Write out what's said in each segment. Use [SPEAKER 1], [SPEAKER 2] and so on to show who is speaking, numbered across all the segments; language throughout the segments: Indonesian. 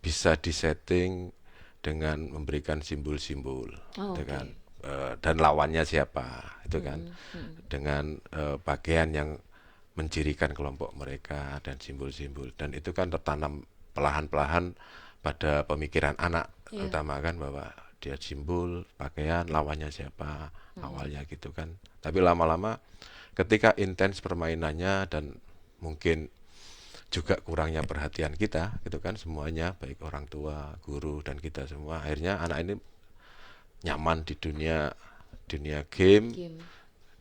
[SPEAKER 1] bisa disetting dengan memberikan simbol-simbol,
[SPEAKER 2] Oh,
[SPEAKER 1] dengan
[SPEAKER 2] oke.
[SPEAKER 1] dan lawannya siapa, itu kan, dengan pakaian yang mencirikan kelompok mereka dan simbol-simbol, dan itu kan tertanam pelahan-pelahan pada pemikiran anak,
[SPEAKER 2] Iya.
[SPEAKER 1] terutama kan bahwa dia simbol pakaian lawannya siapa awalnya gitu kan. Tapi lama-lama ketika intens permainannya dan mungkin juga kurangnya perhatian kita gitu kan, semuanya baik orang tua, guru dan kita semua, akhirnya anak ini nyaman di dunia dunia game,
[SPEAKER 2] Game.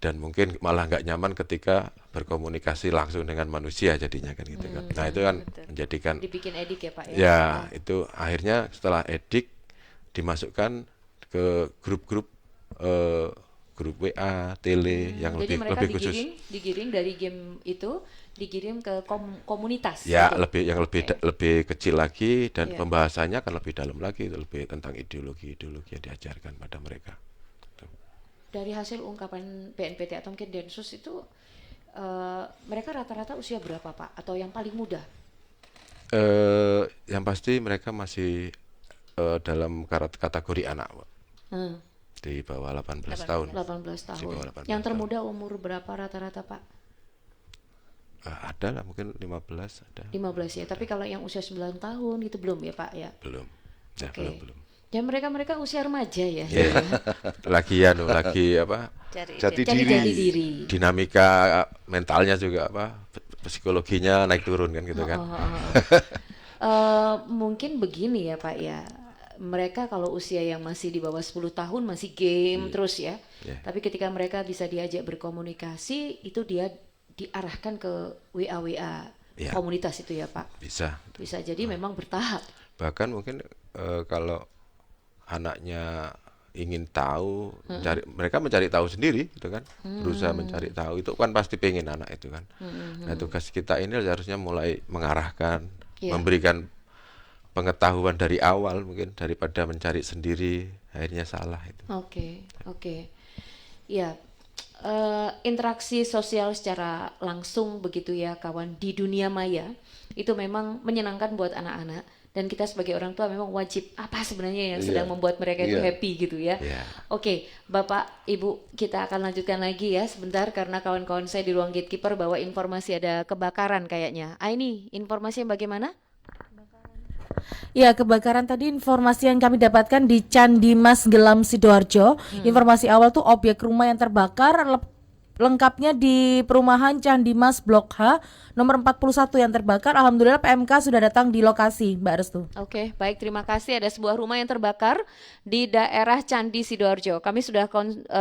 [SPEAKER 1] dan mungkin malah nggak nyaman ketika berkomunikasi langsung dengan manusia jadinya kan gitu kan. Nah itu kan
[SPEAKER 3] Betul.
[SPEAKER 1] menjadikan,
[SPEAKER 2] Dibikin edik ya Pak ya.
[SPEAKER 1] ya itu akhirnya setelah edik dimasukkan ke grup-grup, eh, grup WA, tele yang
[SPEAKER 2] Jadi
[SPEAKER 1] lebih
[SPEAKER 2] mereka
[SPEAKER 1] lebih khusus.
[SPEAKER 2] digiring dari game itu, digiring ke komunitas
[SPEAKER 1] Ya,
[SPEAKER 2] gitu.
[SPEAKER 1] lebih yang lebih
[SPEAKER 2] Oke.
[SPEAKER 1] lebih kecil lagi, dan
[SPEAKER 2] Iya.
[SPEAKER 1] pembahasannya akan lebih dalam lagi, lebih tentang ideologi-ideologi yang diajarkan pada mereka. Tuh.
[SPEAKER 2] Dari hasil ungkapan BNPT atau mungkin Densus itu mereka rata-rata usia berapa Pak? Atau yang paling muda?
[SPEAKER 1] Yang pasti mereka masih dalam kategori anak, Pak.
[SPEAKER 2] Hmm,
[SPEAKER 1] Di bawah 18 tahun.
[SPEAKER 2] 18
[SPEAKER 1] Di
[SPEAKER 2] tahun.
[SPEAKER 1] bawah 18
[SPEAKER 2] Yang
[SPEAKER 1] tahun.
[SPEAKER 2] termuda umur berapa rata-rata Pak?
[SPEAKER 1] Ada lah mungkin 15 ada.
[SPEAKER 2] 15 ya. Tapi kalau yang usia 9 tahun itu belum ya Pak ya?
[SPEAKER 1] Belum. Ya,
[SPEAKER 2] Oke.
[SPEAKER 1] belum.
[SPEAKER 2] Ya mereka usia remaja ya.
[SPEAKER 1] Ya. Lagi apa?
[SPEAKER 3] Cari
[SPEAKER 1] Jati
[SPEAKER 2] Cari
[SPEAKER 1] diri.
[SPEAKER 2] jati diri.
[SPEAKER 1] Dinamika mentalnya juga apa? Psikologinya naik turun kan gitu kan.
[SPEAKER 2] Mungkin begini ya Pak ya. Mereka kalau usia yang masih di bawah 10 tahun masih game terus ya.
[SPEAKER 1] Iya.
[SPEAKER 2] Tapi ketika mereka bisa diajak berkomunikasi, itu dia diarahkan ke WA
[SPEAKER 1] Iya.
[SPEAKER 2] komunitas itu ya Pak.
[SPEAKER 1] Bisa.
[SPEAKER 2] Bisa jadi memang bertahap.
[SPEAKER 1] Bahkan mungkin kalau anaknya ingin tahu, mereka mencari tahu sendiri gitu kan, berusaha mencari tahu, itu kan pasti pengen anak itu kan. Nah tugas kita ini harusnya mulai mengarahkan,
[SPEAKER 2] Iya.
[SPEAKER 1] memberikan pengetahuan dari awal, mungkin daripada mencari sendiri akhirnya salah itu.
[SPEAKER 2] Oke. Ya, interaksi sosial secara langsung begitu ya kawan di dunia maya itu memang menyenangkan buat anak-anak, dan kita sebagai orang tua memang wajib apa sebenarnya yang sedang membuat mereka itu happy gitu ya.
[SPEAKER 1] Iya.
[SPEAKER 2] Oke, Bapak, Ibu, kita akan lanjutkan lagi ya sebentar karena kawan-kawan saya di ruang gatekeeper bawa informasi ada kebakaran kayaknya. Ini informasinya bagaimana?
[SPEAKER 4] Ya, kebakaran tadi informasi yang kami dapatkan di Candi Mas Gelam Sidoarjo. Informasi awal tuh objek rumah yang terbakar, lengkapnya di perumahan Candi Mas Blok H nomor 41 yang terbakar. Alhamdulillah PMK sudah datang di lokasi, Mbak Restu.
[SPEAKER 2] Oke, baik, terima kasih. Ada sebuah rumah yang terbakar di daerah Candi Sidoarjo. Kami sudah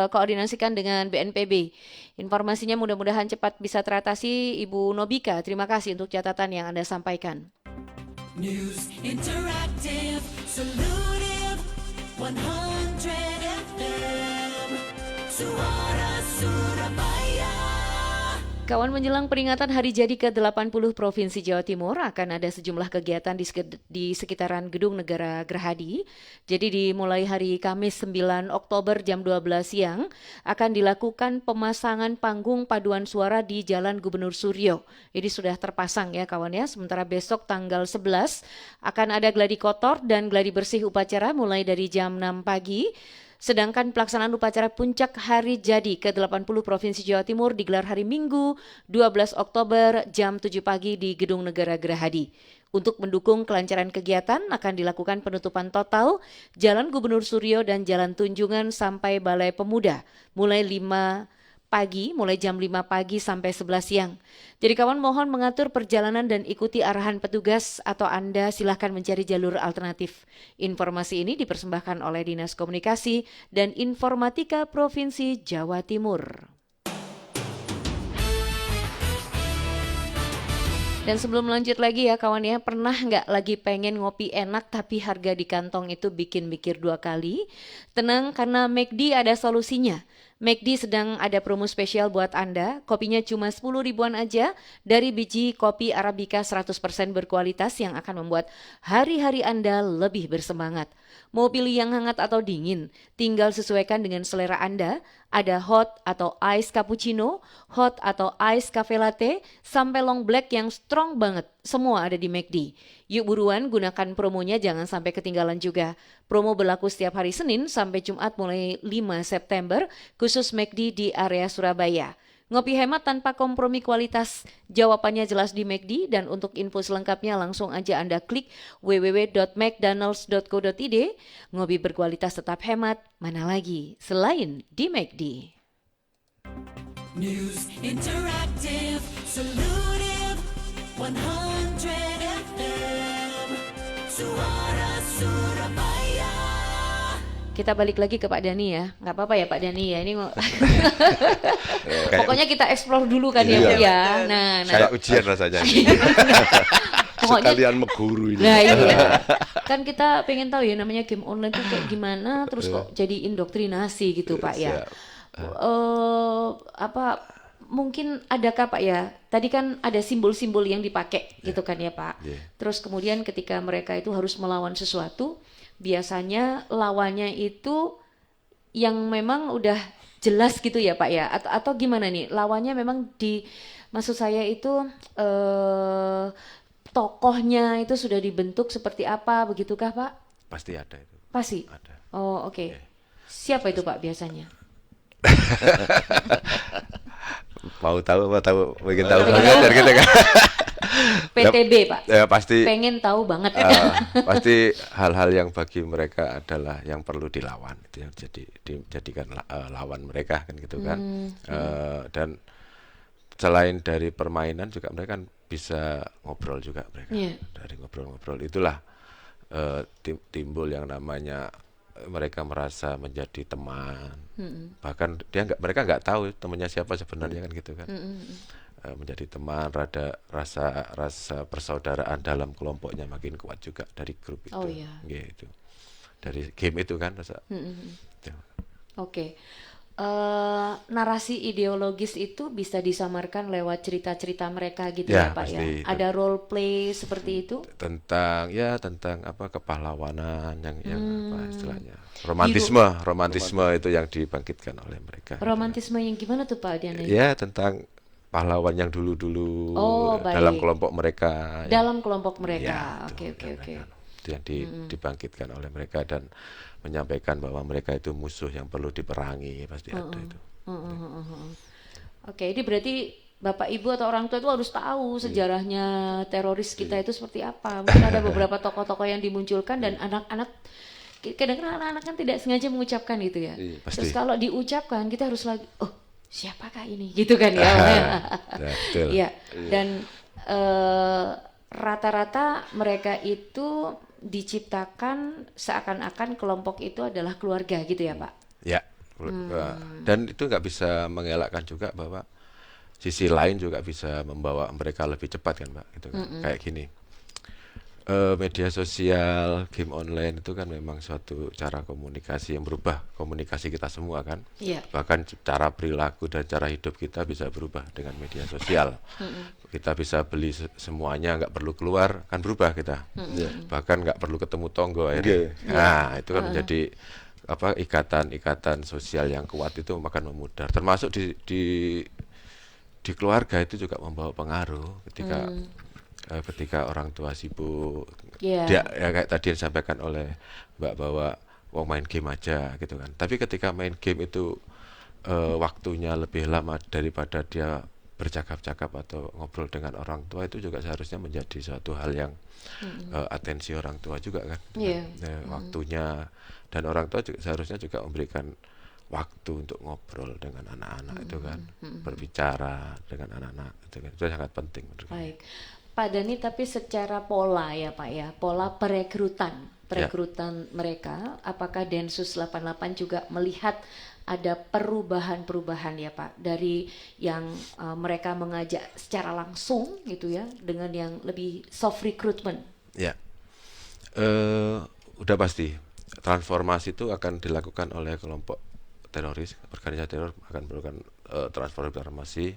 [SPEAKER 2] koordinasikan dengan BNPB. Informasinya mudah-mudahan cepat bisa teratasi. Ibu Nobika, terima kasih untuk catatan yang Anda sampaikan.
[SPEAKER 5] News Interactive Solutive 100 FM Suara Surabaya.
[SPEAKER 2] Kawan, menjelang peringatan Hari Jadi ke-80 Provinsi Jawa Timur akan ada sejumlah kegiatan di sekitaran Gedung Negara Gerahadi. Jadi dimulai hari Kamis 9 Oktober jam 12 siang akan dilakukan pemasangan panggung paduan suara di Jalan Gubernur Suryo. Ini sudah terpasang ya kawan ya. Sementara besok tanggal 11 akan ada gladi kotor dan gladi bersih upacara mulai dari jam 6 pagi. Sedangkan pelaksanaan upacara puncak Hari Jadi ke-80 Provinsi Jawa Timur digelar hari Minggu 12 Oktober jam 7 pagi di Gedung Negara Gerahadi. Untuk mendukung kelancaran kegiatan akan dilakukan penutupan total Jalan Gubernur Suryo dan Jalan Tunjungan sampai Balai Pemuda mulai jam 5 pagi sampai 11 siang. Jadi kawan, mohon mengatur perjalanan dan ikuti arahan petugas atau Anda silahkan mencari jalur alternatif. Informasi ini dipersembahkan oleh Dinas Komunikasi dan Informatika Provinsi Jawa Timur. Dan sebelum lanjut lagi ya kawan ya, pernah nggak lagi pengen ngopi enak tapi harga di kantong itu bikin mikir dua kali? Tenang, karena McD ada solusinya. McD sedang ada promo spesial buat Anda, kopinya cuma 10 ribuan aja dari biji kopi Arabica 100% berkualitas yang akan membuat hari-hari Anda lebih bersemangat. Mau pilih yang hangat atau dingin, tinggal sesuaikan dengan selera Anda. Ada hot atau ice cappuccino, hot atau ice cafe latte, sampai long black yang strong banget. semua ada di McD. Yuk buruan gunakan promonya, jangan sampai ketinggalan juga. Promo berlaku setiap hari Senin sampai Jumat mulai 5 September, khusus McD di area Surabaya. Ngopi hemat tanpa kompromi kualitas, jawabannya jelas di McD, dan untuk info selengkapnya langsung aja Anda klik www.mcdonalds.co.id. Ngopi berkualitas tetap hemat, mana lagi selain di McD.
[SPEAKER 5] News Interactive, Salutive 100 FM, Suara Surabaya.
[SPEAKER 2] Kita balik lagi ke Pak Dhani ya, nggak apa-apa ya Pak Dhani ya, ini pokoknya kita explore dulu kan ya Pak ya. Nah,
[SPEAKER 1] Kayak ujian rasanya.
[SPEAKER 2] pokoknya
[SPEAKER 3] Sekalian meguru ini.
[SPEAKER 2] nah iya. Kan kita pengen tahu ya namanya game online tuh kayak gimana, terus kok jadi indoktrinasi gitu Pak ya. Apa mungkin adakah Pak ya? Tadi kan ada simbol-simbol yang dipakai gitu kan ya Pak. Terus kemudian ketika mereka itu harus melawan sesuatu, biasanya lawannya itu yang memang udah jelas gitu ya Pak ya, atau gimana nih? Lawannya memang maksud saya itu tokohnya itu sudah dibentuk seperti apa, begitukah Pak?
[SPEAKER 1] Pasti ada itu.
[SPEAKER 2] Pasti.
[SPEAKER 1] Ada.
[SPEAKER 2] Oh oke. Siapa itu Pak biasanya?
[SPEAKER 1] Mau tahu pengen tahu banget gitu kan.
[SPEAKER 2] PTB Pak.
[SPEAKER 1] Ya pasti
[SPEAKER 2] Pengen tahu banget.
[SPEAKER 1] pasti hal-hal yang bagi mereka adalah yang perlu dilawan, itu yang dijadikan lawan mereka kan gitu kan. Dan selain dari permainan juga mereka kan bisa ngobrol juga mereka. Dari ngobrol-ngobrol itulah timbul yang namanya mereka merasa menjadi teman. Bahkan mereka nggak tahu temannya siapa sebenarnya kan gitu kan. Menjadi teman, rasa persaudaraan dalam kelompoknya makin kuat juga dari grup itu.
[SPEAKER 2] Oh iya.
[SPEAKER 1] Gitu. Dari game itu kan rasa. Gitu.
[SPEAKER 2] Oke. Narasi ideologis itu bisa disamarkan lewat cerita-cerita mereka gitu ya,
[SPEAKER 1] Ya,
[SPEAKER 2] Pak ya.
[SPEAKER 1] pasti.
[SPEAKER 2] Ada role play seperti itu?
[SPEAKER 1] Tentang apa kepahlawanan yang apa istilahnya.
[SPEAKER 2] Gitu.
[SPEAKER 1] Romantisme itu yang dibangkitkan oleh mereka.
[SPEAKER 2] Romantisme yang gimana tuh Pak Diana?
[SPEAKER 1] Ya, tentang pahlawan yang dulu-dulu
[SPEAKER 2] Oh, baik.
[SPEAKER 1] dalam kelompok mereka.
[SPEAKER 2] Dalam kelompok mereka.
[SPEAKER 1] Ya,
[SPEAKER 2] Oke.
[SPEAKER 1] itu yang dibangkitkan oleh mereka dan menyampaikan bahwa mereka itu musuh yang perlu diperangi, pasti ada itu. Oke,
[SPEAKER 2] ini berarti Bapak Ibu atau orang tua itu harus tahu sejarahnya teroris kita itu seperti apa. Mungkin ada beberapa tokoh-tokoh yang dimunculkan dan anak-anak, kadang-kadang anak-anak kan tidak sengaja mengucapkan gitu ya.
[SPEAKER 1] Pasti.
[SPEAKER 2] Terus kalau diucapkan kita harus lagi, oh siapakah ini gitu kan ya.
[SPEAKER 1] Betul.
[SPEAKER 2] Iya. Dan rata-rata mereka itu diciptakan seakan-akan kelompok itu adalah keluarga gitu ya Pak.
[SPEAKER 1] Ya, dan itu nggak bisa mengelakkan juga bahwa sisi lain juga bisa membawa mereka lebih cepat kan Pak, gitu kan. Kayak gini, media sosial, game online itu kan memang suatu cara komunikasi yang berubah komunikasi kita semua kan.
[SPEAKER 2] Iya.
[SPEAKER 1] Bahkan cara perilaku dan cara hidup kita bisa berubah dengan media sosial. Kita bisa beli semuanya, nggak perlu keluar, kan berubah kita. Bahkan nggak perlu ketemu tonggo akhirnya. Nah, itu kan menjadi ikatan sosial yang kuat itu akan memudar. Termasuk di keluarga itu juga membawa pengaruh ketika orang tua sibuk.
[SPEAKER 2] Iya.
[SPEAKER 1] Dia ya kayak tadi yang disampaikan oleh Mbak bahwa main game aja gitu kan. Tapi ketika main game itu waktunya lebih lama daripada dia bercakap-cakap atau ngobrol dengan orang tua, itu juga seharusnya menjadi suatu hal yang atensi orang tua juga kan. Waktunya, dan orang tua juga seharusnya juga memberikan waktu untuk ngobrol dengan anak-anak itu kan, berbicara dengan anak-anak itu sangat penting menurut saya.
[SPEAKER 2] Baik. Pak Dhani, tapi secara pola ya Pak ya, pola perekrutan mereka, apakah Densus 88 juga melihat ada perubahan-perubahan ya Pak, dari yang mereka mengajak secara langsung gitu ya, dengan yang lebih soft recruitment? Ya.
[SPEAKER 1] Udah pasti transformasi itu akan dilakukan oleh kelompok teroris, organisasi teror akan melakukan transformasi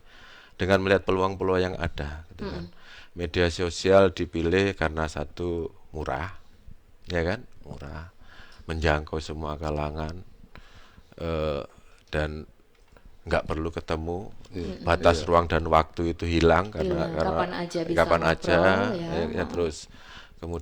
[SPEAKER 1] dengan melihat peluang-peluang yang ada gitu kan. Media sosial dipilih karena satu, murah, ya kan, menjangkau semua kalangan, dan nggak perlu ketemu, batas ruang dan waktu itu hilang karena
[SPEAKER 2] Hilang, kapan aja bisa
[SPEAKER 1] kapan aja,
[SPEAKER 2] ngobrol, ya.
[SPEAKER 1] ya terus